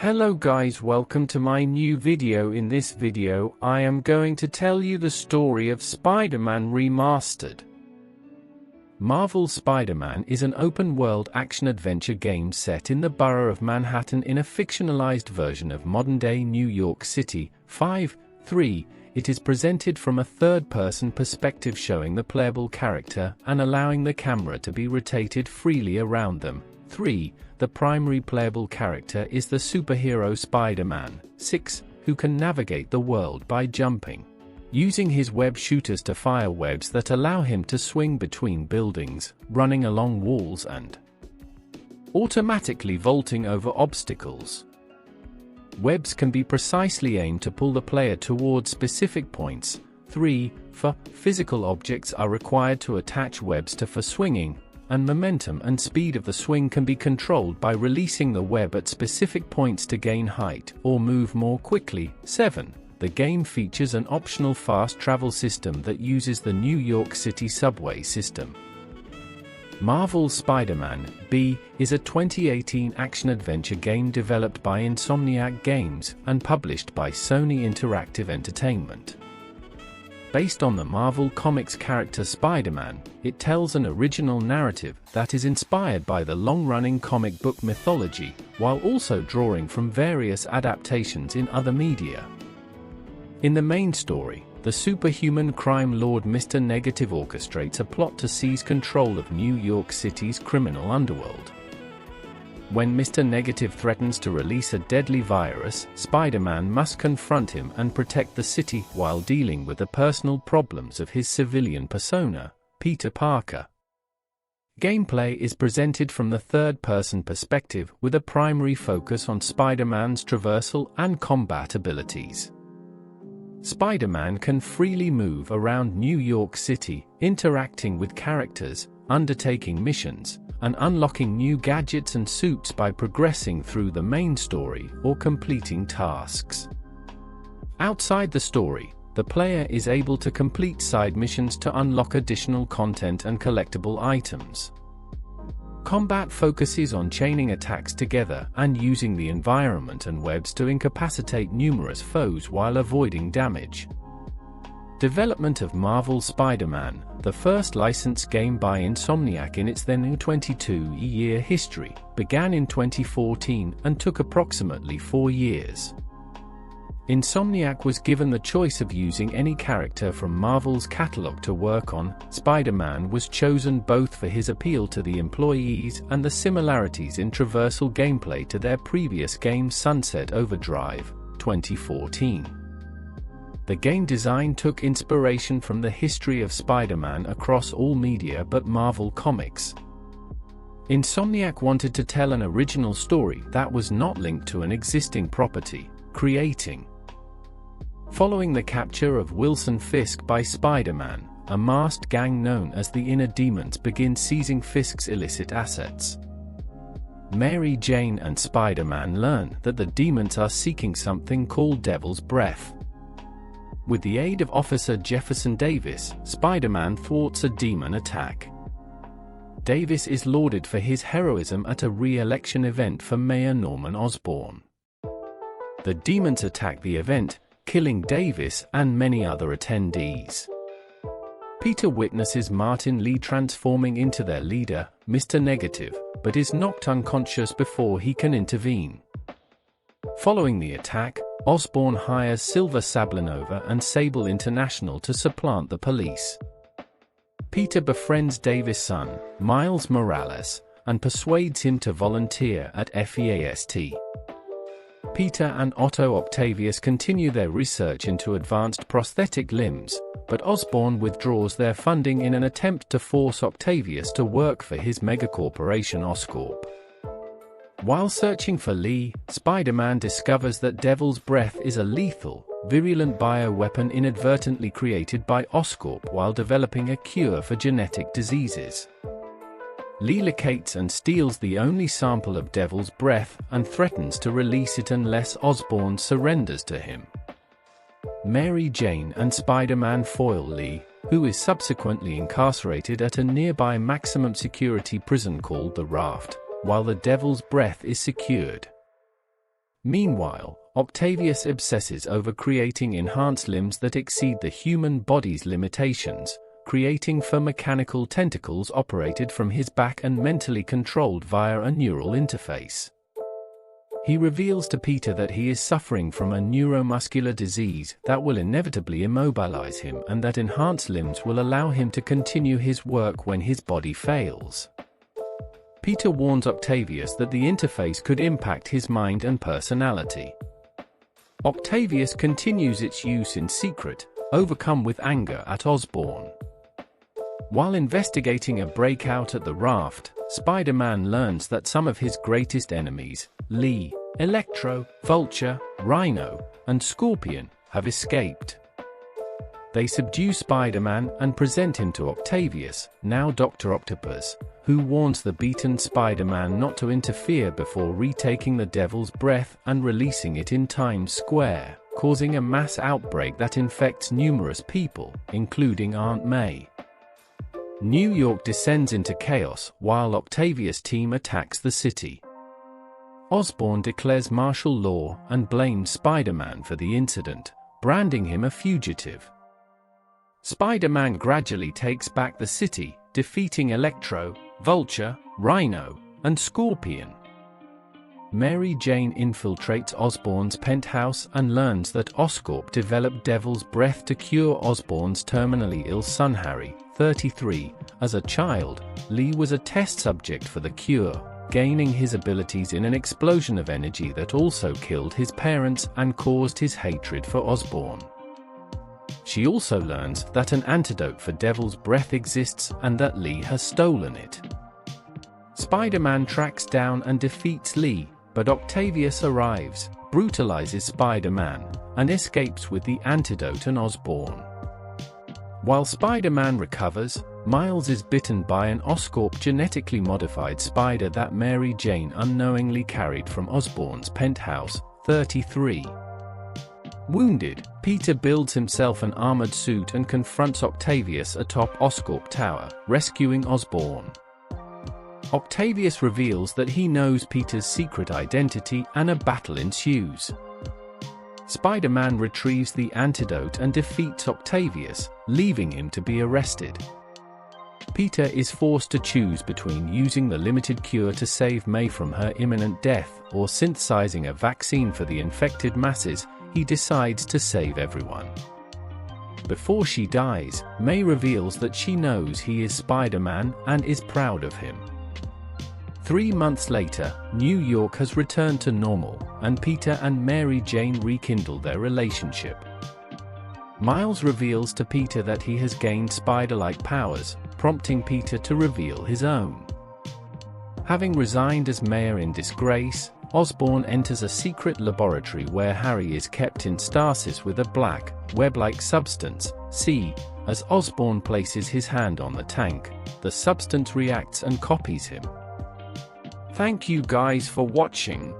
Hello guys, welcome to my new video. In this video, I am going to tell you the story of Spider-Man Remastered. Marvel's Spider-Man is an open-world action-adventure game set in the borough of Manhattan in a fictionalized version of modern-day New York City. 5.3. It is presented from a third-person perspective, showing the playable character and allowing the camera to be rotated freely around them. 3. The primary playable character is the superhero Spider-Man. 6. Who can navigate the world by jumping, using his web shooters to fire webs that allow him to swing between buildings, running along walls and automatically vaulting over obstacles. Webs can be precisely aimed to pull the player towards specific points. 3. Physical objects are required to attach webs to for swinging, and momentum and speed of the swing can be controlled by releasing the web at specific points to gain height or move more quickly. 7. The game features an optional fast travel system that uses the New York City subway system. Marvel's Spider-Man B is a 2018 action-adventure game developed by Insomniac Games and published by Sony Interactive Entertainment. Based on the Marvel Comics character Spider-Man, it tells an original narrative that is inspired by the long-running comic book mythology, while also drawing from various adaptations in other media. In the main story, the superhuman crime lord Mr. Negative orchestrates a plot to seize control of New York City's criminal underworld. When Mr. Negative threatens to release a deadly virus, Spider-Man must confront him and protect the city while dealing with the personal problems of his civilian persona, Peter Parker. Gameplay is presented from the third-person perspective with a primary focus on Spider-Man's traversal and combat abilities. Spider-Man can freely move around New York City, interacting with characters, undertaking missions, and unlocking new gadgets and suits by progressing through the main story or completing tasks. Outside the story, the player is able to complete side missions to unlock additional content and collectible items. Combat focuses on chaining attacks together and using the environment and webs to incapacitate numerous foes while avoiding damage. Development of Marvel's Spider-Man, the first licensed game by Insomniac in its then 22-year history, began in 2014 and took approximately 4 years. Insomniac was given the choice of using any character from Marvel's catalog to work on. Spider-Man was chosen both for his appeal to the employees and the similarities in traversal gameplay to their previous game Sunset Overdrive, 2014. The game design took inspiration from the history of Spider-Man across all media but Marvel Comics. Insomniac wanted to tell an original story that was not linked to an existing property, creating. Following the capture of Wilson Fisk by Spider-Man, a masked gang known as the Inner Demons begin seizing Fisk's illicit assets. Mary Jane and Spider-Man learn that the demons are seeking something called Devil's Breath. With the aid of Officer Jefferson Davis, Spider-Man thwarts a demon attack. Davis is lauded for his heroism at a re-election event for Mayor Norman Osborn. The demons attack the event, killing Davis and many other attendees. Peter witnesses Martin Lee transforming into their leader, Mr. Negative, but is knocked unconscious before he can intervene. Following the attack, Osborn hires Silver Sablinova and Sable International to supplant the police. Peter befriends Davis' son, Miles Morales, and persuades him to volunteer at FEAST. Peter and Otto Octavius continue their research into advanced prosthetic limbs, but Osborn withdraws their funding in an attempt to force Octavius to work for his megacorporation Oscorp. While searching for Lee, Spider-Man discovers that Devil's Breath is a lethal, virulent bioweapon inadvertently created by Oscorp while developing a cure for genetic diseases. Lee locates and steals the only sample of Devil's Breath and threatens to release it unless Osborn surrenders to him. Mary Jane and Spider-Man foil Lee, who is subsequently incarcerated at a nearby maximum security prison called the Raft, while the Devil's Breath is secured. Meanwhile, Octavius obsesses over creating enhanced limbs that exceed the human body's limitations, creating mechanical tentacles operated from his back and mentally controlled via a neural interface. He reveals to Peter that he is suffering from a neuromuscular disease that will inevitably immobilize him and that enhanced limbs will allow him to continue his work when his body fails. Peter warns Octavius that the interface could impact his mind and personality. Octavius continues its use in secret, overcome with anger at Osborn. While investigating a breakout at the raft, Spider-Man learns that some of his greatest enemies, Lee, Electro, Vulture, Rhino, and Scorpion, have escaped. They subdue Spider-Man and present him to Octavius, now Dr. Octopus, who warns the beaten Spider-Man not to interfere before retaking the Devil's Breath and releasing it in Times Square, causing a mass outbreak that infects numerous people, including Aunt May. New York descends into chaos while Octavius' team attacks the city. Osborn declares martial law and blames Spider-Man for the incident, branding him a fugitive. Spider-Man gradually takes back the city, defeating Electro, Vulture, Rhino, and Scorpion. Mary Jane infiltrates Osborn's penthouse and learns that Oscorp developed Devil's Breath to cure Osborn's terminally ill son Harry, 33. As a child, Lee was a test subject for the cure, gaining his abilities in an explosion of energy that also killed his parents and caused his hatred for Osborn. She also learns that an antidote for Devil's Breath exists and that Lee has stolen it. Spider-Man tracks down and defeats Lee, but Octavius arrives, brutalizes Spider-Man, and escapes with the antidote and Osborn. While Spider-Man recovers, Miles is bitten by an Oscorp genetically modified spider that Mary Jane unknowingly carried from Osborn's penthouse, 33. Wounded, Peter builds himself an armored suit and confronts Octavius atop Oscorp Tower, rescuing Osborn. Octavius reveals that he knows Peter's secret identity and a battle ensues. Spider-Man retrieves the antidote and defeats Octavius, leaving him to be arrested. Peter is forced to choose between using the limited cure to save May from her imminent death or synthesizing a vaccine for the infected masses. He decides to save everyone. Before she dies, May reveals that she knows he is Spider-Man and is proud of him. 3 months later, New York has returned to normal, and Peter and Mary Jane rekindle their relationship. Miles reveals to Peter that he has gained spider-like powers, prompting Peter to reveal his own. Having resigned as mayor in disgrace, Osborn enters a secret laboratory where Harry is kept in stasis with a black, web-like substance, C. As Osborn places his hand on the tank, the substance reacts and copies him. Thank you guys for watching.